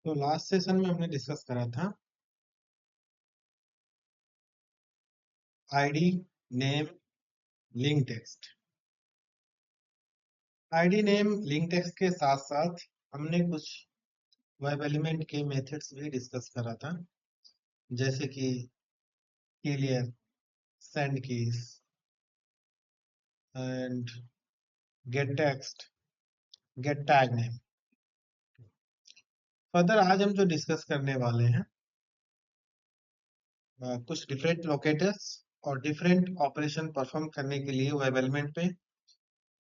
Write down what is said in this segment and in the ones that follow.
तो last session में हमने डिस्कस करा था ID, name, link text. ID, name, link text के साथ साथ हमने कुछ वेब एलिमेंट के मेथड्स भी डिस्कस करा था, जैसे कि clear, send keys and get text, get tag name. Further आज हम जो डिस्कस करने वाले हैं कुछ डिफरेंट लोकेटर्स और डिफरेंट ऑपरेशन परफॉर्म करने के लिए वेब एलिमेंट पे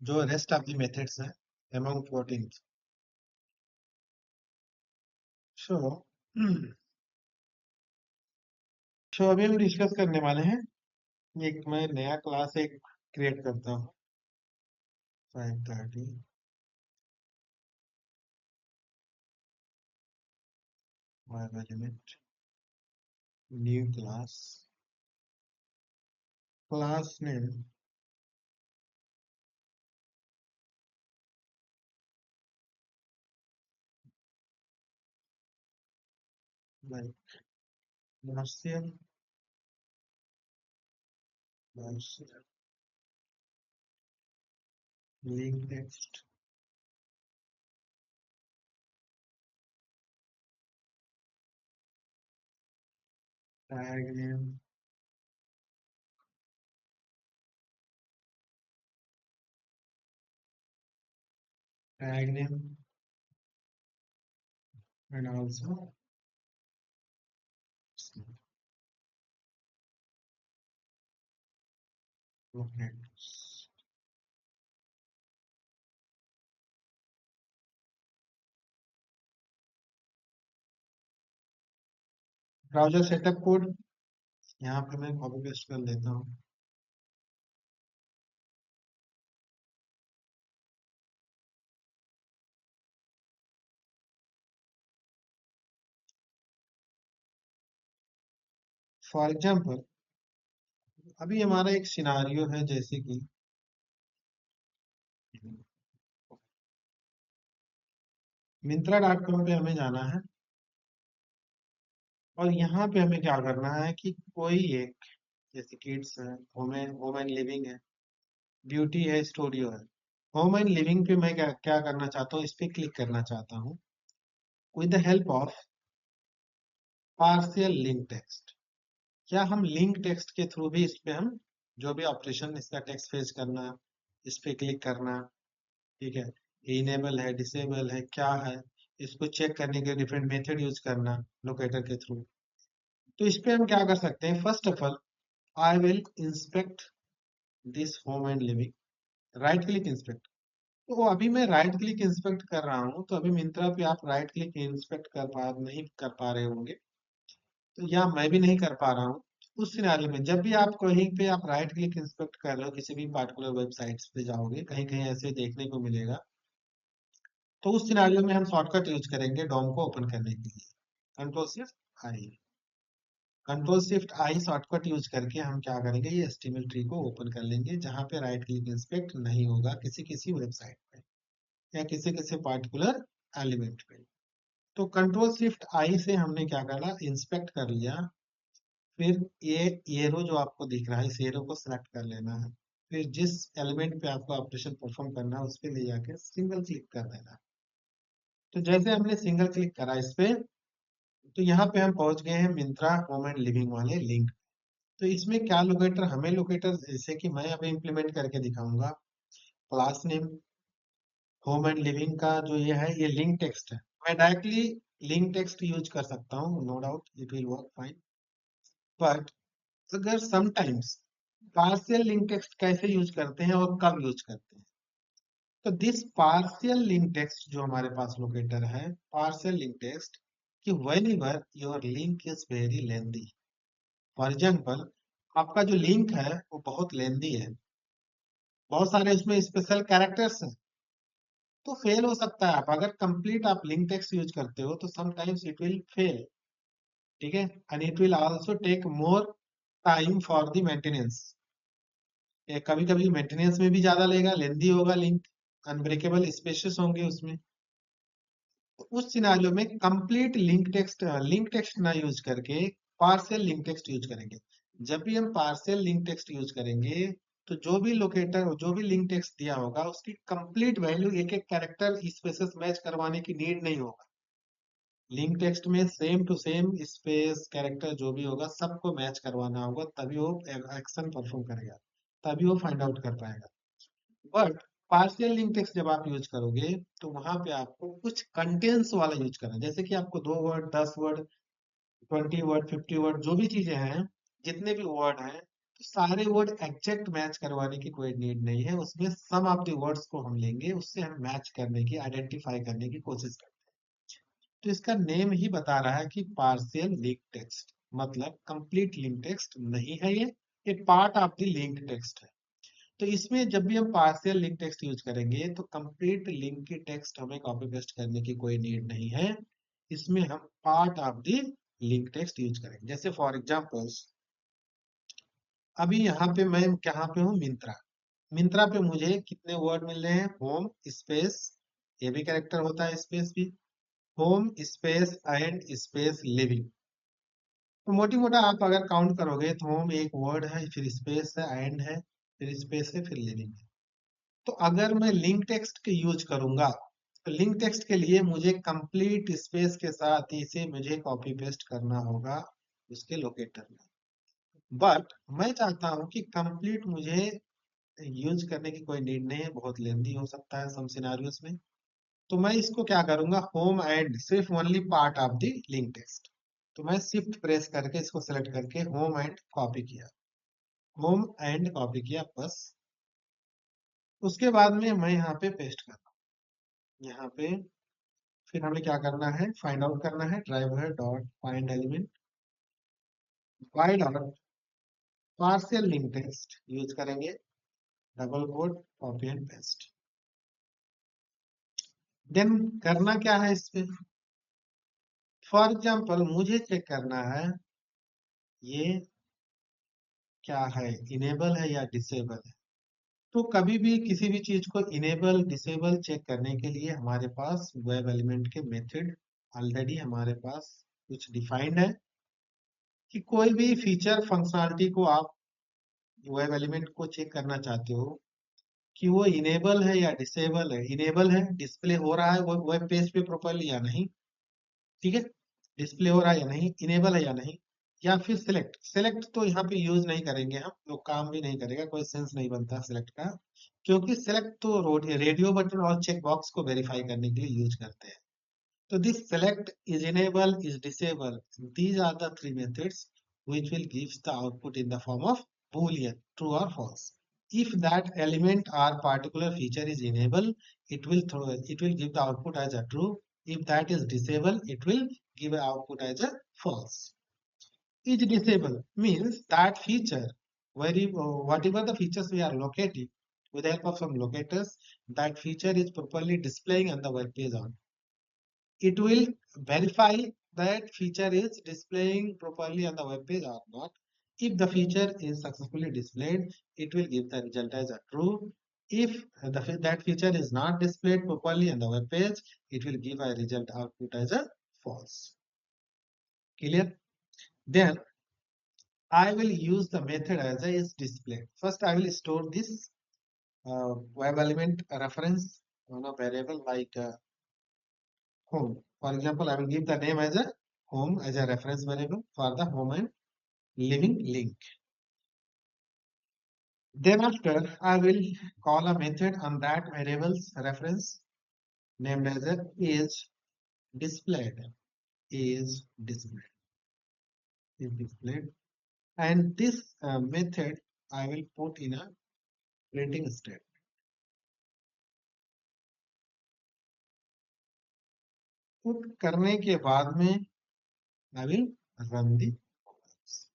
जो रेस्ट ऑफ द मेथड्स हैं अमंग 14। सो सो अभी हम डिस्कस करने वाले हैं, एक मैं नया क्लास एक क्रिएट करता हूँ 5:30 web element, new class, class name like martial, link text, tag name, tag name and also locators. Browser setup code यहाँ पे मैं कॉपी पेस्ट कर लेता हूँ। फॉर एग्जाम्पल अभी हमारा एक सिनारियो है, जैसे कि Myntra.com पे हमें जाना है और यहाँ पे हमें क्या करना है कि कोई एक, जैसे किड्स है, होम एंड लिविंग है, ब्यूटी है, स्टूडियो है। होम एंड लिविंग पे मैं क्या क्या करना चाहता हूँ, इस पे क्लिक करना चाहता हूँ with the help of partial link text. क्या हम लिंक टेक्स्ट के थ्रू भी इस पे हम जो भी ऑपरेशन इसका टेक्स्ट फेच करना, इस पे क्लिक करना, ठीक है, इनेबल है, डिसेबल है, क्या है, इसको चेक करने के डिफरेंट मेथड यूज करना लोकेटर के थ्रू। तो इस पे हम क्या कर सकते हैं, first of all I will inspect this home and living, right click inspect. तो अभी मैं राइट क्लिक इंस्पेक्ट कर रहा हूँ, तो अभी मिंत्रा पे आप राइट क्लिक इंस्पेक्ट नहीं कर पा रहे होंगे, तो या मैं भी नहीं कर पा रहा हूँ। उस सिनारियो में जब भी आप कहीं पे आप राइट क्लिक इंस्पेक्ट कर रहे हो, किसी भी पार्टिकुलर वेबसाइट्स पे जाओगे, कहीं कहीं ऐसे देखने को मिलेगा, तो उस सिनारियो में हम शॉर्टकट यूज करेंगे डोम को ओपन करने के लिए। कंट्रोल शिफ्ट आई, कंट्रोल शिफ्ट आई शॉर्टकट यूज करके हम क्या करेंगे, ये एचटीएमएल ट्री को ओपन कर लेंगे जहां पे राइट क्लिक इंस्पेक्ट नहीं होगा किसी किसी वेबसाइट पे या किसी किसी पार्टिकुलर एलिमेंट पे। तो कंट्रोल शिफ्ट आई से हमने क्या करना, इंस्पेक्ट कर लिया। फिर ये एरो जो आपको दिख रहा है, इस एरो को सिलेक्ट कर लेना है। फिर जिस एलिमेंट पे आपको ऑपरेशन परफॉर्म करना है उस पे ले जाके सिंगल क्लिक कर देना है। तो जैसे हमने सिंगल क्लिक करा इस पे, तो यहाँ पे हम पहुंच गए हैं मिंत्रा होम एंड लिविंग वाले लिंक। तो इसमें क्या लोकेटर, हमें लोकेटर जैसे कि मैं अभी इंप्लीमेंट करके दिखाऊंगा, class name, home and living का जो ये है, ये लिंक टेक्स्ट है। मैं डायरेक्टली लिंक टेक्स्ट यूज कर सकता हूँ, no doubt it will work fine. But अगर समटाइम्स पार्शियल लिंक टेक्स्ट कैसे यूज करते हैं और कब यूज करते हैं, तो दिस पार्शियल लिंक टेक्स्ट जो हमारे पास लोकेटर है, पार्शियल लिंक टेक्स्ट, कि when ever your link is very lengthy, for example आपका जो लिंक है वो बहुत लेंदी है, बहुत सारे उसमें स्पेशल कैरेक्टर्स हैं, तो फेल हो सकता है। आप अगर कंप्लीट आप लिंक टेक्स्ट यूज करते हो तो समटाइम्स इट विल फेल, ठीक है, and it will also take more time for the maintenance. कभी कभी मेंटेनेंस में भी ज्यादा लेगा, लेंदी होगा लिंक, अनब्रेकेबल स्पेसेस होंगे उसमें। तो उस सिनारियो में कंप्लीट लिंक टेक्स्ट ना यूज करके पार्शियल लिंक टेक्स्ट यूज करेंगे। जब भी हम पार्शियल लिंक टेक्स्ट यूज करेंगे तो जो भी लोकेटर जो भी लिंक टेक्स्ट दिया होगा उसकी कंप्लीट वैल्यू एक एक कैरेक्टर स्पेसेस मैच करवाने की नीड नहीं होगा। लिंक टेक्स्ट में same to same space character जो भी होगा सबको मैच करवाना होगा, तभी वो एक्शन परफॉर्म करेगा, तभी वो फाइंड आउट कर पाएगा। बट पार्शियल लिंक टेक्स्ट जब आप यूज करोगे तो वहां पे आपको कुछ कंटेंट्स वाला यूज करना है। जैसे कि आपको 2 वर्ड, 10 वर्ड, 20 वर्ड, 50 वर्ड जो भी चीजें हैं, जितने भी वर्ड हैं, तो सारे वर्ड एग्जैक्ट मैच करवाने की कोई नीड नहीं है। उसमें सम ऑफ द वर्ड्स को हम लेंगे, उससे हम मैच करने की, आइडेंटिफाई करने की कोशिश करेंगे। तो इसका नेम ही बता रहा है कि पार्शियल लिंक टेक्स्ट, मतलब कंप्लीट लिंक टेक्स्ट नहीं है ये, एक part of the link text है। तो इसमें जब भी हम पार्शियल लिंक टेक्स्ट यूज करेंगे तो कंप्लीट लिंक की टेक्स्ट हमें कॉपी पेस्ट करने की कोई नीड नहीं है। इसमें हम part of the link text use करेंगे। जैसे फॉर एग्जांपल्स, अभी यहाँ पे मैं कहाँ पे हूँ, मिंत्रा। मिंत्रा पे मुझे कितने वर्ड मिल रहे हैं, होम स्पेस, ये भी कैरेक्टर होता है स्पेस भी, home space and space living. तो मोटी मोटा आप अगर काउंट करोगे तो होम एक वर्ड है, फिर स्पेस है, एंड है, फिर स्पेस है, फिर लिविंग है। तो अगर मैं लिंक टेक्स्ट के यूज करूंगा तो लिंक टेक्स्ट के लिए मुझे कंप्लीट स्पेस के साथ इसे मुझे कॉपी पेस्ट करना होगा उसके लोकेटर में। बट मैं चाहता हूं कि कंप्लीट मुझे यूज करने की कोई नीड नहीं है, बहुत लेंदी हो सकता है सम सिनारियोस में। तो मैं इसको क्या करूंगा, होम एंड सिर्फ only part of the link text. तो मैं शिफ्ट प्रेस करके इसको सेलेक्ट करके होम एंड कॉपी किया, होम एंड कॉपी किया बस। उसके बाद में मैं यहाँ पे पेस्ट कर रहा हूँ यहाँ पे। फिर हमें क्या करना है, फाइंड आउट करना है, driver dot find element by dot partial link text use करेंगे, double quote, copy and paste. Then करना क्या है इस पे, फॉर एग्जांपल मुझे चेक करना है ये क्या है, इनेबल है या डिसेबल है। तो कभी भी किसी भी चीज को इनेबल डिसेबल चेक करने के लिए हमारे पास वेब एलिमेंट के मेथड ऑलरेडी हमारे पास कुछ डिफाइंड है, कि कोई भी फीचर फंक्शनलिटी को आप वेब एलिमेंट को चेक करना चाहते हो कि वो इनेबल है या डिसेबल है। इनेबल है, डिस्प्ले हो रहा है वो वेब पेज पे प्रॉपरली या नहीं, ठीक है, डिस्प्ले हो रहा है या नहीं, इनेबल है या नहीं। या फिर सिलेक्ट, सिलेक्ट तो यहाँ पे यूज नहीं करेंगे हम लोग, काम भी नहीं करेगा, कोई सेंस नहीं बनता सिलेक्ट का, क्योंकि सिलेक्ट तो रेडियो बटन और चेक बॉक्स को वेरीफाई करने के लिए यूज करते हैं। So this select is enable is disable. These are the three methods which will give the output in the form of boolean, true or false. If that element or particular feature is enable, it will give the output as a true. If that is disable, it will give a output as a false. Is disable means that feature, whatever the features we are locating with the help of some locators, that feature is properly displaying on the web page on. It will verify that feature is displaying properly on the web page or not. If the feature is successfully displayed, it will give the result as a true. If that feature is not displayed properly on the web page, it will give a result output as a false. Clear? Then I will use the method as a is displayed. First, I will store this web element reference on a variable like home. For example, I will give the name as a home as a reference variable for the home and living link. Then after, I will call a method on that variable's reference named as a is displayed, is displayed, is displayed. And this method I will put in a printing statement. Put करने के बाद में I will run the programs.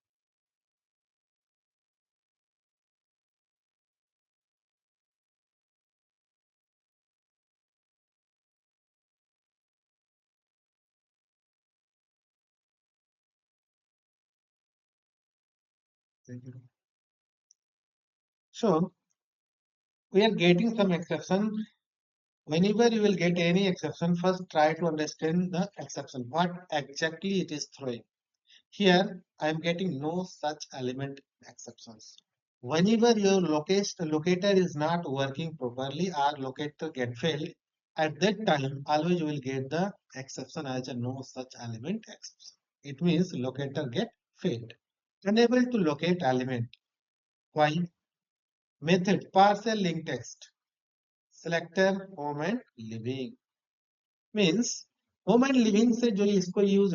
So we are getting some exception whenever you will get any exception, first try to understand the exception, what exactly it is throwing. Here, I am getting no such element exceptions. Whenever your locator is not working properly or locator get failed, at that time, always you will get the exception as a no such element exception. It means locator get failed. Unable to locate element. Why? Method parcel link text. Selector home and living. Means home and living से जो इसको use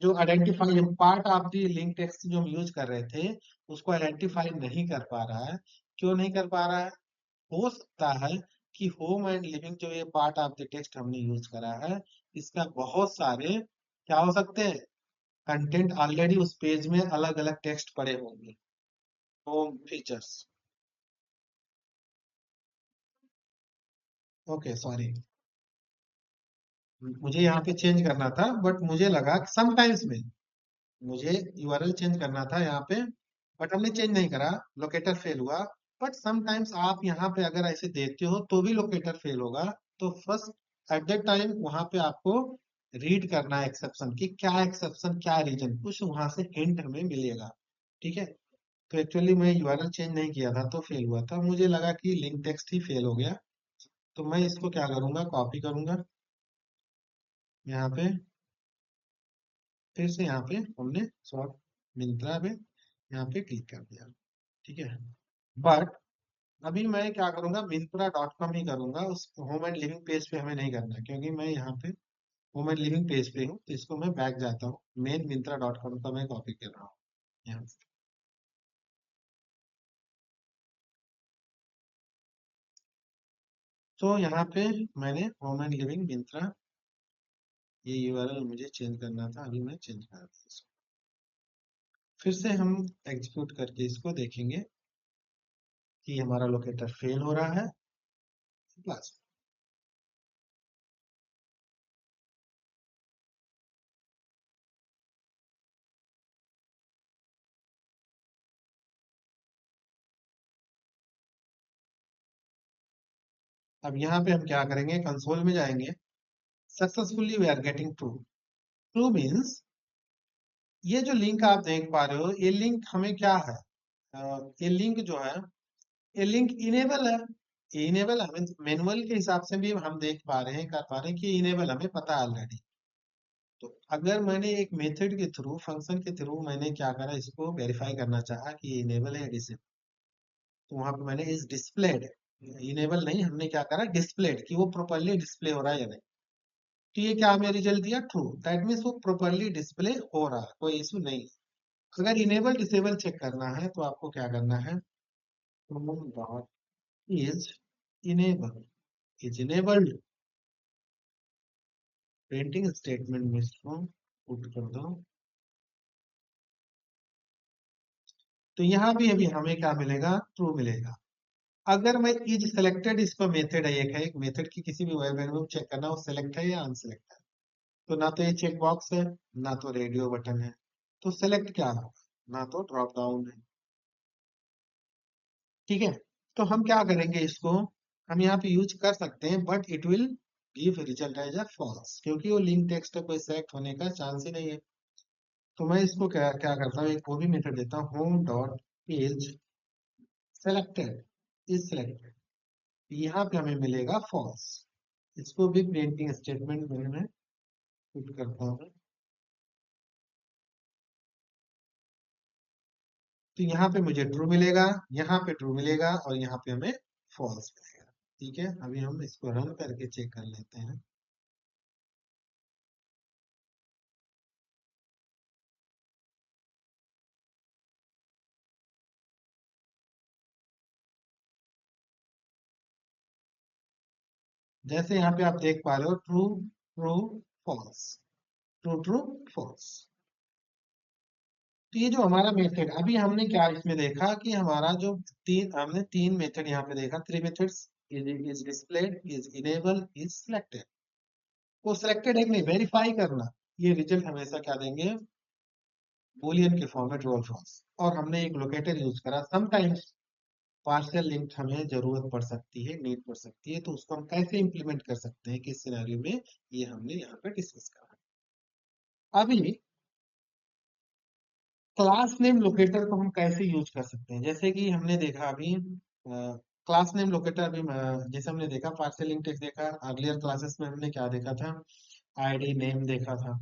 जो identify part of the link text जो हम use कर रहे थे उसको आइडेंटिफाई नहीं कर पा रहा है। क्यों नहीं कर पा रहा है? हो सकता है कि होम एंड लिविंग जो ये पार्ट ऑफ द टेक्स्ट हमने यूज करा है इसका बहुत सारे क्या हो सकते हैं कंटेंट ऑलरेडी उस पेज में अलग अलग टेक्स्ट पड़े होंगे। होम फीचर्स ओके सॉरी मुझे यहाँ पे चेंज करना था बट मुझे लगा समटाइम्स में मुझे यूआरएल चेंज करना था यहाँ पे बट हमने चेंज नहीं करा लोकेटर फेल हुआ। बट समटाइम्स आप यहाँ पे अगर ऐसे देते हो तो भी लोकेटर फेल होगा। तो फर्स्ट एट दैट टाइम वहां पे आपको रीड करना है एक्सेप्शन की क्या एक्सेप्शन क्या रीजन कुछ वहां से हिंट हमें मिलेगा। ठीक है। तो एक्चुअली मैं यूआरएल चेंज नहीं किया था तो फेल हुआ था मुझे लगा कि लिंक टेक्स्ट ही फेल हो गया। तो मैं इसको क्या करूंगा कॉपी करूंगा यहाँ पे फिर से यहाँ पे हमने शॉर्ट मिंत्रा पे यहाँ पे क्लिक कर दिया। ठीक है। बट अभी मैं क्या करूंगा मिंत्रा डॉट कॉम ही करूंगा उस होम एंड लिविंग पेज पे हमें नहीं करना है क्योंकि मैं यहाँ पे होम एंड लिविंग पेज पे हूँ तो इसको मैं बैक जाता हूँ मेन मिंत्रा डॉट कॉम का मैं कॉपी कर रहा हूँ यहाँ से। तो यहाँ पे मैंने होम एंड लिविंग मिंत्रा ये यूआरएल मुझे चेंज करना था अभी मैं चेंज कर दिया इसको। फिर से हम एग्जीक्यूट करके इसको देखेंगे कि हमारा लोकेटर फेल हो रहा है प्लस। अब यहाँ पे हम क्या करेंगे कंसोल में जाएंगे successfully we are getting true. True means ये जो लिंक आप देख पा रहे हो ये लिंक हमें क्या है ये लिंक जो है ये लिंक इनेबल है। इनेबल हमें मैनुअल के हिसाब से भी हम देख पा रहे हैं कर पा रहे हैं कि इनेबल हमें पता है ऑलरेडी। तो अगर मैंने एक मेथड के थ्रू फंक्शन के थ्रू मैंने क्या करा इसको वेरीफाई करना चाहा कि ये इनेबल है या डिसेबल तो वहां पे मैंने इस डिस्प्लेड इनेबल नहीं हमने क्या करा डिस्प्लेड कि वो प्रॉपरली डिस्प्ले हो रहा है या नहीं। तो ये क्या हमें रिजल्ट दिया ट्रू दैट मीन्स वो प्रॉपरली डिस्प्ले हो रहा है कोई इशू नहीं। अगर इनेबल डिसेबल चेक करना है तो आपको क्या करना है dot is enable is enabled printing statement में इसको पुट कर दो। तो यहाँ भी अभी हमें क्या मिलेगा ट्रू मिलेगा। अगर मैं इज सेलेक्टेड इसको मेथड है एक मेथड की किसी भी वेब में चेक करना वो सेलेक्ट है या अनसेलेक्ट है। तो ना तो ये चेक बॉक्स है ना तो रेडियो बटन है तो सेलेक्ट क्या होगा ना तो ड्रॉप डाउन है। ठीक है। तो हम क्या करेंगे इसको हम यहाँ पे यूज कर सकते हैं but it will give result as a false क्योंकि वो लिंक टेक्स्ट है कोई सेलेक्ट होने का चांस ही नहीं है। तो मैं इसको क्या क्या करता हूँ एक वो भी मेथड देता हूँ home dot page selected is selected यहाँ पे हमें मिलेगा फॉल्स। इसको भी प्रिंटिंग स्टेटमेंट में मैं पुट करता हूँ। तो यहाँ पे मुझे ट्रू मिलेगा यहाँ पे ट्रू मिलेगा और यहाँ पे हमें फॉल्स मिलेगा। ठीक है अभी हम इसको रन करके चेक कर लेते हैं। जैसे यहाँ पे आप देख पा रहे हो true true false true true false. तो ये जो हमारा मेथड अभी हमने क्या इसमें देखा कि हमारा जो हमने तीन मेथड यहाँ पे देखा three methods is displayed is enable is selected. वो सिलेक्टेड है कि नहीं वेरीफाई करना ये रिजल्ट हमेशा क्या देंगे बूलियन के फॉर्म में ट्रू और फॉल्स। और हमने एक लोकेटर यूज करा समटाइम्स पार्शियल लिंक हमें जरूरत पड़ सकती है, नीड पड़ सकती है, तो उसको हम कैसे इंप्लीमेंट कर सकते हैं किस सिनेरियो में, ये हमने यहाँ पे डिस्कस करा। अभी क्लास नेम लोकेटर को हम कैसे यूज कर सकते हैं, जैसे कि हमने देखा अभी क्लास नेम लोकेटर, अभी जैसे हमने देखा पार्शियल लिंक टेक्स्ट देखा, अर्लियर क्लासेस में हमने क्या देखा था, आईडी नेम देखा था।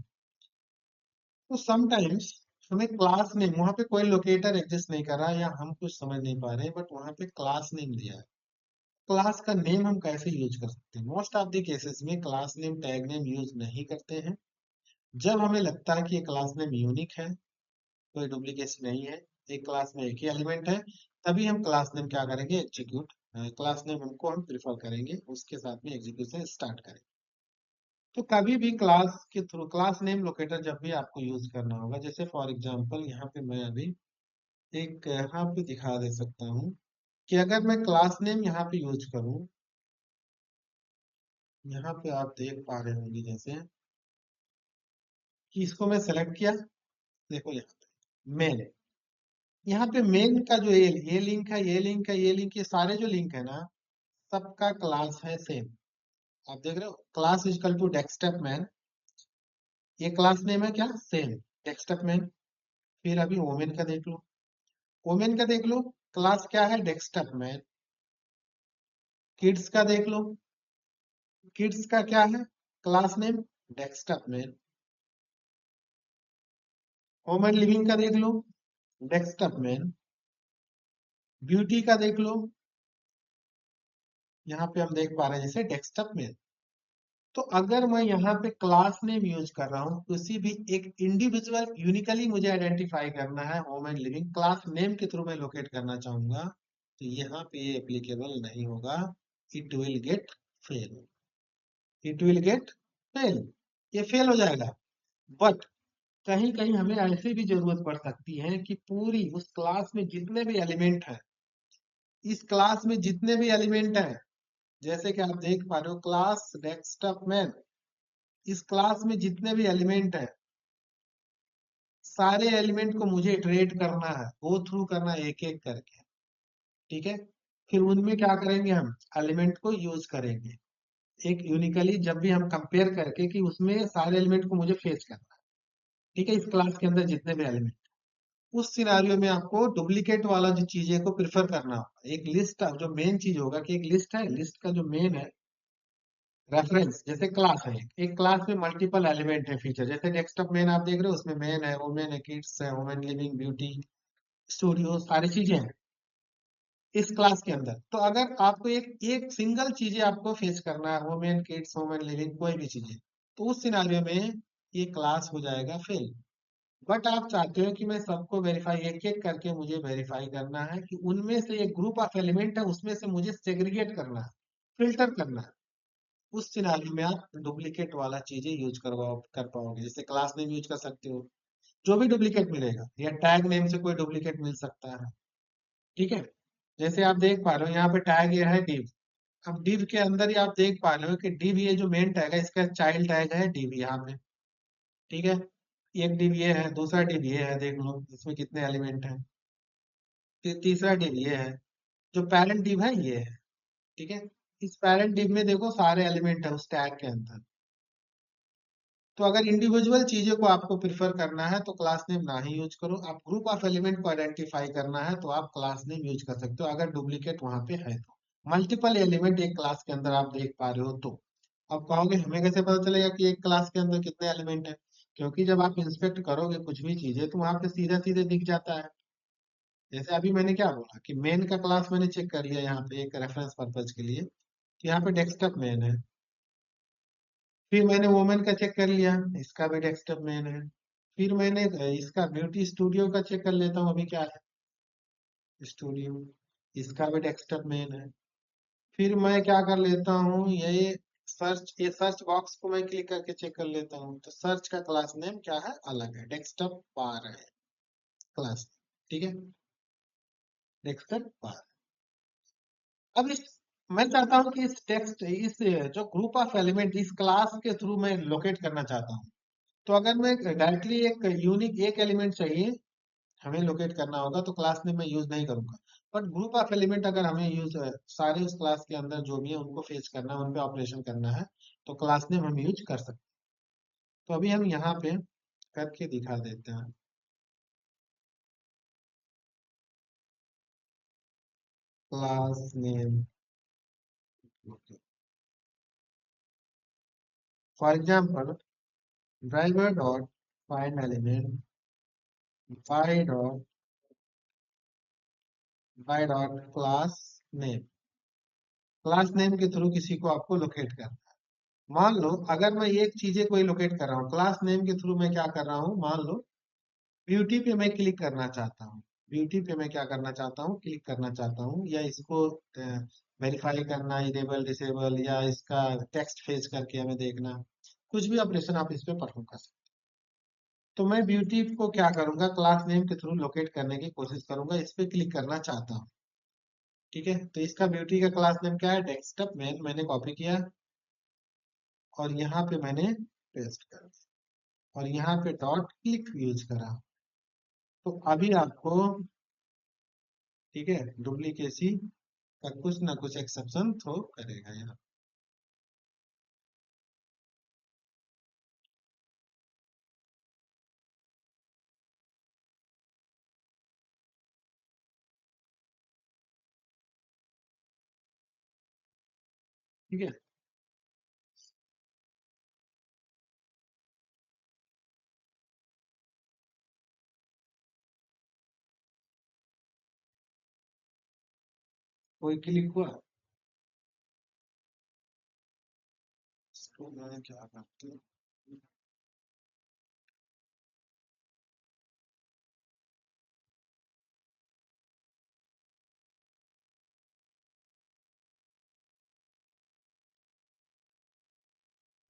तो समटाइम्स हमें क्लास नेम, वहां पे कोई लोकेटर एग्जिस्ट नहीं कर रहा है या हम कुछ समझ नहीं पा रहे हैं, बट वहां पे क्लास नेम दिया है। क्लास का नेम हम कैसे यूज कर सकते हैं? मोस्ट ऑफ द केसेस में class name tag name use नहीं करते हैं। जब हमें लगता है कि ये क्लास नेम यूनिक है, कोई डुप्लीकेसी नहीं है, एक क्लास में एक ही एलिमेंट है, तभी हम क्लास नेम क्या करेंगे, एग्जीक्यूट, क्लास नेम हमको हम प्रिफर करेंगे, उसके साथ में एग्जीक्यूशन स्टार्ट करेंगे। तो कभी भी क्लास के थ्रू क्लास नेम लोकेटर जब भी आपको यूज करना होगा, जैसे फॉर एग्जांपल यहाँ पे मैं अभी एक यहाँ पे दिखा दे सकता हूँ कि अगर मैं क्लास नेम यहाँ पे यूज करूँ, यहाँ पे आप देख पा रहे होंगे जैसे कि इसको मैं सेलेक्ट किया, देखो यहाँ पे मेन, यहाँ पे मेन का जो ये लिंक है, ये लिंक है, ये लिंक, ये सारे जो लिंक है ना, सबका क्लास है सेम। आप देख रहे हो, class is equal to desktop man, ये क्लास नेम है क्या, सेम, डेस्कटॉप मैन। फिर अभी वोमेन का देख लो, वोमेन का देख लो, क्लास क्या है, डेस्कटॉप मैन। किड्स का देख लो, किड्स का क्या है, class name desktop man. Home and living का देख लो, डेस्कटॉप मैन। ब्यूटी का देख लो, यहाँ पे हम देख पा रहे हैं जैसे डेस्कटॉप मैन। तो अगर मैं यहाँ पे क्लास नेम यूज कर रहा हूँ, किसी भी एक इंडिविजुअल यूनिकली मुझे आइडेंटिफाई करना है, home and living class name के थ्रू मैं लोकेट करना चाहूंगा, तो यहाँ पे ये एप्लीकेबल नहीं होगा, it will get fail, it will get fail, ये फेल हो जाएगा। बट कहीं कहीं हमें ऐसी भी जरूरत पड़ सकती है कि पूरी उस क्लास में जितने भी एलिमेंट हैं, इस क्लास में जितने भी एलिमेंट हैं, जैसे कि आप देख पा रहे हो क्लास डेस्कटॉप मैन, इस क्लास में जितने भी एलिमेंट हैं, सारे एलिमेंट को मुझे इटरेट करना है, गो थ्रू करना है एक एक करके, ठीक है। फिर उनमें क्या करेंगे, हम एलिमेंट को यूज करेंगे एक यूनिकली, जब भी हम कंपेयर करके कि उसमें सारे एलिमेंट को मुझे फेच करना है, ठीक है, इस क्लास के अंदर जितने भी एलिमेंट, उस सिनारियो में आपको डुप्लीकेट वाला जो चीजें को प्रिफर करना होगा। एक लिस्ट, जो मेन चीज होगा कि एक लिस्ट है, लिस्ट का जो मेन है रेफरेंस, जैसे क्लास है, एक क्लास में मल्टीपल एलिमेंट है, फीचर, जैसे डेस्कटॉप मेन आप देख रहे हो, उसमें मेन है, वुमेन है, किड्स है, वुमेन लिविंग, ब्यूटी, स्टूडियो, सारी चीजें हैं इस क्लास के अंदर। तो अगर आपको एक एक सिंगल चीजें आपको फेस करना है, वुमेन, किड्स, वुमेन लिविंग, कोई भी चीजें, तो उस सिनारियो में ये क्लास हो जाएगा फेल। बट आप चाहते हो कि मैं सबको वेरीफाई एक एक करके मुझे वेरीफाई करना है कि उनमें से एक ग्रुप ऑफ एलिमेंट है, उसमें से मुझे सेग्रीगेट करना है, फिल्टर करना है। उस सिनारियो में आप डुप्लीकेट वाला चीजें यूज कर पाओगे, जैसे क्लास नेम यूज कर सकते हो, जो भी डुप्लीकेट मिलेगा, या टैग नेम से कोई डुप्लीकेट मिल सकता है, ठीक है। जैसे आप देख पा रहे हो यहाँ पे टैग ये है div, अब div के अंदर ही आप देख पा रहे हो कि div ये जो मेन टैग है, इसका चाइल्ड टैग है div यहाँ पे, ठीक है। एक div ये है, दूसरा div ये है, देख लो इसमें कितने एलिमेंट हैं। फिर तीसरा div ये है, जो पेरेंट div है ये है, ठीक है। इस पेरेंट div में देखो सारे एलिमेंट है उस टैग के अंदर। तो अगर इंडिविजुअल चीजों को आपको प्रिफर करना है तो क्लास नेम ना ही यूज करो, आप ग्रुप ऑफ एलिमेंट को आइडेंटिफाई करना है तो आप क्लास नेम यूज कर सकते हो, अगर डुप्लीकेट वहां पे है तो, मल्टीपल एलिमेंट एक क्लास के अंदर आप देख पा रहे हो तो। अब कहोगे हमें कैसे पता चलेगा कि एक क्लास के अंदर कितने एलिमेंट है, क्योंकि जब आप इंस्पेक्ट करोगे कुछ भी चीजें तो वहां पे सीधा सीधे दिख जाता है। जैसे अभी मैंने क्या बोला कि मेन का क्लास मैंने चेक कर लिया यहाँ पे एक रेफरेंस पर्पज के लिए, तो यहाँ पे डेस्कटॉप मेन है। फिर मैंने वुमेन का चेक कर लिया, इसका भी डेस्कटॉप मेन है। फिर मैंने इसका ब्यूटी स्टूडियो का चेक कर लेता हूँ, अभी क्या है, स्टूडियो, इसका भी डेस्कटॉप मेन है। फिर मैं क्या कर लेता हूँ, ये सर्च बॉक्स को मैं क्लिक करके चेक कर लेता हूँ, तो सर्च का क्लास नेम क्या है, अलग है, डेस्कटॉप बार है क्लास, ठीक है, डेस्कटॉप बार। अब इस मैं चाहता हूँ कि इस टेक्स्ट, इस जो ग्रुप ऑफ एलिमेंट इस क्लास के थ्रू मैं लोकेट करना चाहता हूँ, तो अगर मैं डायरेक्टली एक यूनिक एक एलिमेंट चाहिए, हमें लोकेट करना होगा तो क्लास नेम मैं यूज नहीं करूंगा। बट ग्रुप ऑफ एलिमेंट अगर हमें यूज सारे उस क्लास के अंदर जो भी है उनको फेच करना है, उन पे ऑपरेशन करना है, तो क्लास नेम हम यूज कर सकते हैं। तो अभी हम यहाँ पे करके दिखा देते हैं। Class name, for example driver dot find element by dot class name. Class name के थ्रू किसी को आपको लोकेट करना है। मान लो अगर मैं एक चीजें कोई लोकेट कर रहा हूँ क्लास नेम के थ्रू, मैं क्या कर रहा हूँ, मान लो ब्यूटी पे मैं क्लिक करना चाहता हूँ। ब्यूटी पे मैं क्या करना चाहता हूँ, क्लिक करना चाहता हूँ, या इसको वेरीफाई करना, इनेबल डिसेबल, या इसका टेक्स्ट फेच करके हमें देखना, कुछ भी ऑपरेशन आप इस पे परफॉर्म कर सकते हैं। तो मैं ब्यूटी को क्या करूंगा, क्लास नेम के थ्रू लोकेट करने की कोशिश करूंगा, इस पे क्लिक करना चाहता हूँ। ठीक है, तो इसका ब्यूटी का क्लास नेम क्या है, डेस्कटॉप मैन, मैंने कॉपी किया और यहाँ पे मैंने पेस्ट कर दिया और यहाँ पे डॉट क्लिक यूज करा। तो अभी आपको, ठीक है, डुप्लीकेसी का कुछ ना कुछ एक्सेप्शन थ्रो करेगा यहाँ। ठीक है, कोई क्लिक हुआ, इसको मैं क्या करती हूँ,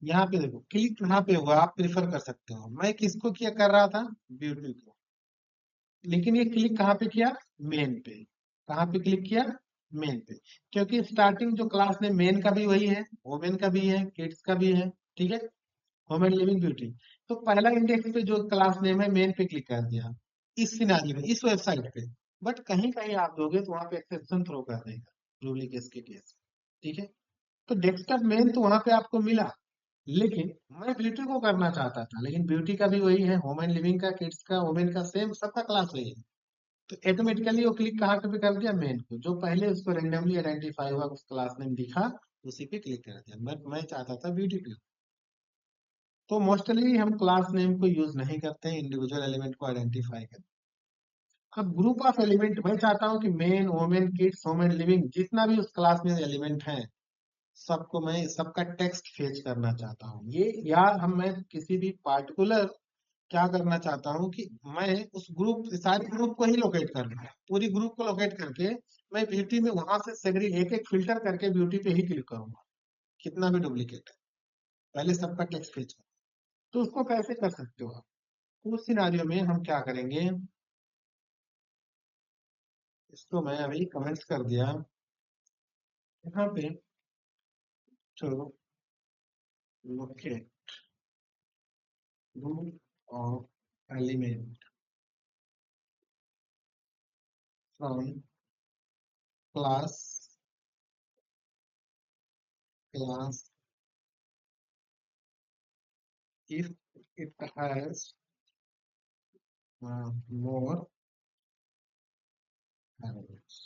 यहाँ पे देखो क्लिक कहाँ पे हुआ, आप प्रिफर कर सकते हो। मैं किसको किया कर रहा था, ब्यूटी को, लेकिन ये क्लिक कहाँ पे किया, मेन पे। कहाँ पे क्लिक किया, मेन पे। क्योंकि स्टार्टिंग जो क्लास ने मेन का भी वही है, वोमेन का भी है, किड्स का भी है। ठीक है, होम एंड लिविंग ब्यूटी। तो पहला इंडेक्स पे जो क्लास नेम है मेन पे क्लिक कर दिया, इस सिनारी में, इस वेबसाइट पे। बट कहीं कहीं आप दोगे तो वहां पे एक्सेप्शन थ्रो कर देगा, डुप्लीकेट के केस। ठीक है, तो डेस्कटॉप मेन तो वहां पे आपको मिला, लेकिन मैं ब्यूटी को करना चाहता था, लेकिन ब्यूटी का भी वही है, होम एंड लिविंग का, किड्स का, वुमेन का, सेम सबका क्लास वही है। तो ऑटोमेटिकली वो क्लिक कहाँ पे कर दिया, मेन को, जो पहले उसको रेंडमली आइडेंटिफाई हुआ उस क्लास नेम दिखा, उसी पे क्लिक कर दिया। मैं चाहता था ब्यूटी पे। तो मोस्टली हम क्लास नेम को यूज नहीं करते हैं इंडिविजुअल एलिमेंट को आइडेंटिफाई करने। अब ग्रुप ऑफ एलिमेंट मैं चाहता हूँ कि main, women, kids, home and living, जितना भी उस क्लास में एलिमेंट है, सबको मैं सबका टेक्स्ट फेच करना चाहता हूँ। ये या हम मैं किसी भी पार्टिकुलर क्या करना चाहता हूँ कि मैं उस ग्रुप, सारे ग्रुप को ही लोकेट कर लूँ, पूरी ग्रुप को लोकेट करके मैं ब्यूटी में वहां से सेगरी एक एक फिल्टर करके ब्यूटी पे ही क्लिक करूंगा, कितना भी डुप्लीकेट है, पहले सबका टेक्स्ट फेच करूँ। तो उसको कैसे कर सकते हो आप, उस सिनारियो में हम क्या करेंगे, इसको मैं अभी कमेंट्स कर दिया यहाँ पे, तो locate group of element from class, class if it has more elements।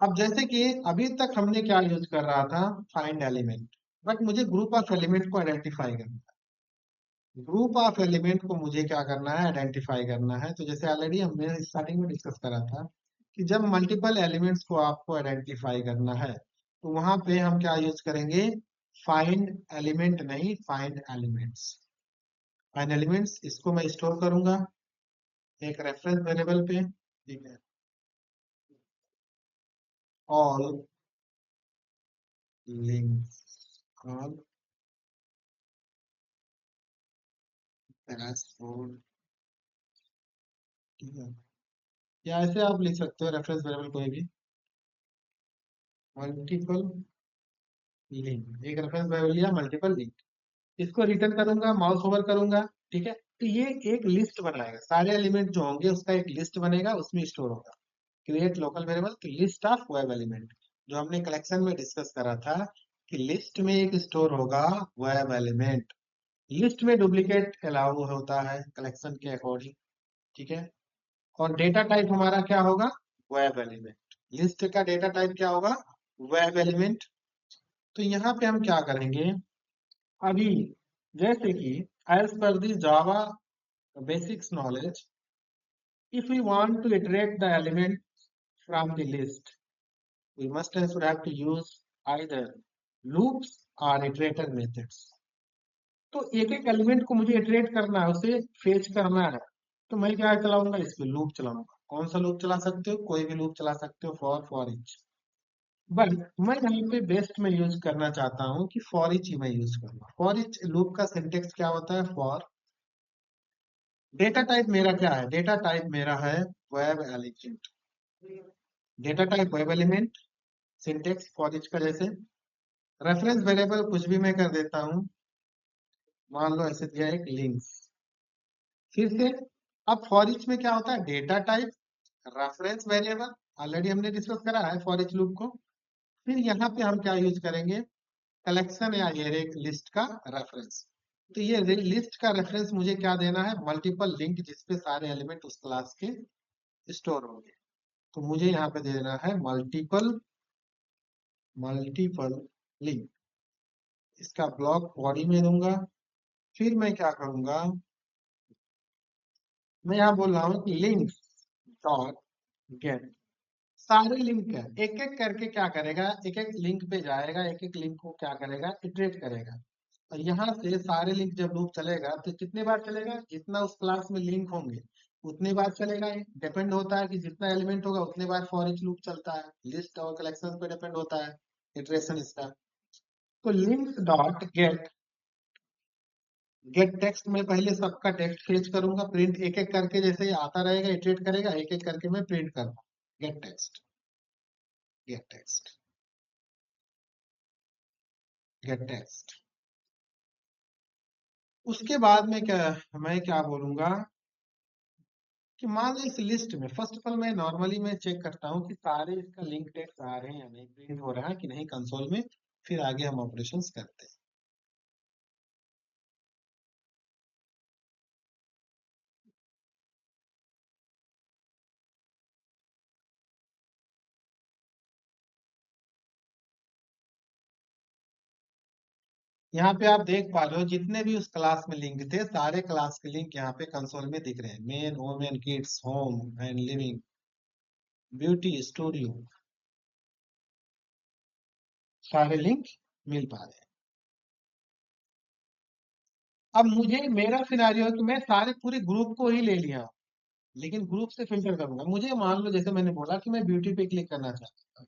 अब जैसे कि अभी तक हमने क्या यूज कर रहा था, फाइंड एलिमेंट, बट मुझे ग्रुप ऑफ एलिमेंट को आइडेंटिफाई करना है। ग्रुप ऑफ एलिमेंट को मुझे क्या करना है, आइडेंटिफाई करना है। तो जैसे ऑलरेडी हमने स्टार्टिंग में डिस्कस करा था कि जब मल्टीपल एलिमेंट्स को आपको आइडेंटिफाई करना है, तो वहां पे हम क्या यूज करेंगे, फाइंड एलिमेंट नहीं, फाइंड एलिमेंट्स। फाइंड एलिमेंट्स इसको मैं स्टोर करूंगा एक रेफरेंस वेरिएबल पे। ठीक है, ऑल लिंक्स, ऑल ट्रांसपोर्ट। ठीक है, या ऐसे आप लिख सकते हो रेफरेंस वेरिएबल कोई भी, मल्टीपल लिंक, एक रेफरेंस वेरिएबल लिया, मल्टीपल लिंक। इसको रिटर्न करूंगा, माउस ओवर करूंगा। ठीक है, तो ये एक लिस्ट बनाएगा, सारे एलिमेंट जो होंगे उसका एक लिस्ट बनेगा, उसमें स्टोर होगा। क्रिएट लोकल वेरिएबल, तो लिस्ट ऑफ वेब एलिमेंट, जो हमने कलेक्शन में डिस्कस करा था कि लिस्ट में एक स्टोर होगा वेब एलिमेंट। लिस्ट में डुप्लीकेट अलाउ होता है कलेक्शन के अकॉर्डिंग, ठीक है। और डेटा टाइप हमारा क्या होगा, वेब एलिमेंट। लिस्ट का डेटा टाइप क्या होगा, वेब एलिमेंट। तो यहाँ पे हम क्या करेंगे, अभी जैसे कि as per the Java basics knowledge, if we want to iterate the element from the list, we must and should have to use either loops or iterator methods. तो एक एक एलिमेंट को मुझे इटरेट करना है, उसे फेच करना है, तो मैं क्या चलाऊंगा, इस पे लूप चलाऊंगा। कौन सा लूप चला सकते हो, कोई भी लूप चला सकते हो, फॉर ईच। बट मैं यहाँ पे बेस्ट में यूज करना चाहता हूँ कि फॉर ईच ही मैं यूज करूंगा। फॉर ईच लूप का सिंटेक्स क्या होता है, फॉर डेटा टाइप मेरा क्या है, डेटा टाइप मेरा है web element. Data type web element, syntax for each का जैसे। रेफरेंस वेरिएबल कुछ भी मैं कर देता हूँ, मान लो ऐसे दिया एक लिंक्स। फिर से अब फॉर ईच में क्या होता है, data type reference variable, already हमने डिस्कस करा है फॉर ईच लूप को। फिर यहाँ पे हम क्या यूज करेंगे, कलेक्शन या एरे लिस्ट का रेफरेंस। तो ये लिस्ट का रेफरेंस मुझे क्या देना है, मल्टीपल लिंक जिसपे सारे एलिमेंट उस क्लास के स्टोर होंगे। तो मुझे यहाँ पे देना है मल्टीपल मल्टीपल लिंक, इसका ब्लॉक बॉडी में दूंगा। फिर मैं क्या करूंगा, मैं यहाँ बोल रहा हूँ कि लिंक्स डॉट गेट, सारे लिंक है, एक एक करके क्या करेगा, एक एक लिंक पे जाएगा, एक एक लिंक को क्या करेगा, इटरेट करेगा। और यहाँ से सारे लिंक जब लूप चलेगा तो कितने बार चलेगा, जितना उस क्लास में लिंक होंगे उतनी बार चलेगा। ये डिपेंड होता है कि जितना एलिमेंट होगा उतने बार फॉर ईच लूप चलता है, लिस्ट और कलेक्शन पे डिपेंड होता है इटरेशन इसका। तो links dot gate, gate text में पहले सबका टेक्स्ट फेच करूंगा, प्रिंट एक एक करके, जैसे ही आता रहेगा इटरेट करेगा, एक एक करके मैं प्रिंट करूंगा, gate text, gate text, gate text. उसके बाद में क्या, मैं क्या बोलूंगा कि मान लो इस लिस्ट में फर्स्ट ऑफ ऑल मैं नॉर्मली मैं चेक करता हूँ कि सारे इसका लिंक टेक्स्ट आ रहे हैं या नहीं, प्रिंट हो रहा है कि नहीं कंसोल में। फिर आगे हम ऑपरेशंस करते हैं। यहाँ पे आप देख पा रहे हो जितने भी उस क्लास में लिंक थे, सारे क्लास के लिंक यहाँ पे कंसोल में दिख रहे हैं, main, women, kids, home and living, beauty, studio, सारे लिंक मिल पा रहे हैं। अब मुझे, मेरा सिनेरियो है कि मैं सारे पूरे ग्रुप को ही ले लिया हूं, लेकिन ग्रुप से फिल्टर करूंगा। मुझे मान लो जैसे मैंने बोला कि मैं ब्यूटी पे क्लिक करना चाहता हूँ,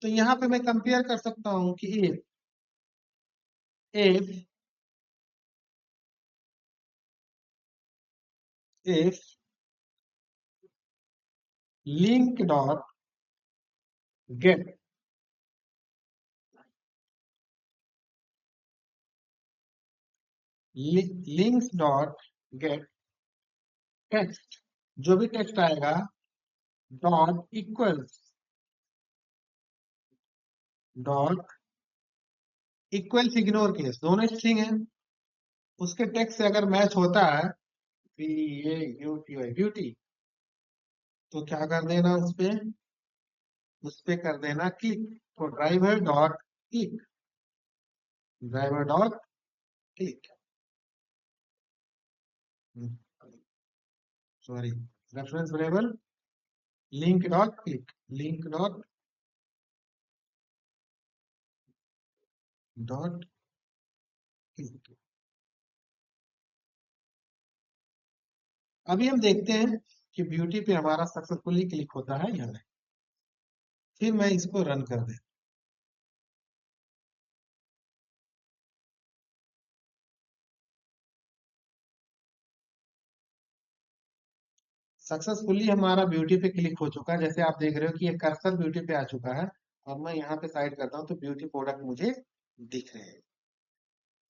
तो यहाँ पे मैं कंपेयर कर सकता हूँ कि if if link dot get links dot get text, जो भी टेक्स्ट आएगा dot equals, dot equals ignore case, दोनों स्ट्रिंग है, उसके टेक्स्ट से अगर मैच होता है ब्यूटी, तो क्या कर देना, उस पे कर देना क्लिक। तो driver dot click, driver dot click, sorry, reference variable link dot click, link dot dot click. अभी हम देखते हैं कि ब्यूटी पे हमारा सक्सेसफुली क्लिक होता है या नहीं। फिर मैं इसको रन कर दे, सक्सेसफुली हमारा ब्यूटी पे क्लिक हो चुका है। जैसे आप देख रहे हो कि ये कर्सर ब्यूटी पे आ चुका है, और मैं यहाँ पे साइड करता हूँ तो ब्यूटी प्रोडक्ट मुझे दिख रहे हैं।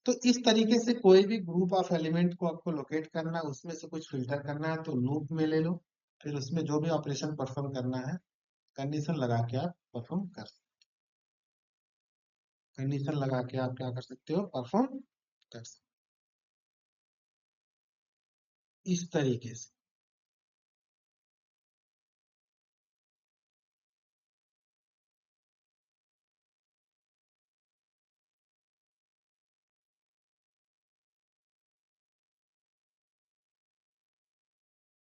तो इस तरीके से कोई भी ग्रुप ऑफ एलिमेंट को आपको लोकेट करना है, उसमें से कुछ फिल्टर करना है तो लूप में ले लो, फिर उसमें जो भी ऑपरेशन परफॉर्म करना है कंडीशन लगा के आप परफॉर्म कर कंडीशन लगा के आप क्या कर सकते हो, परफॉर्म कर सकते हो इस तरीके से।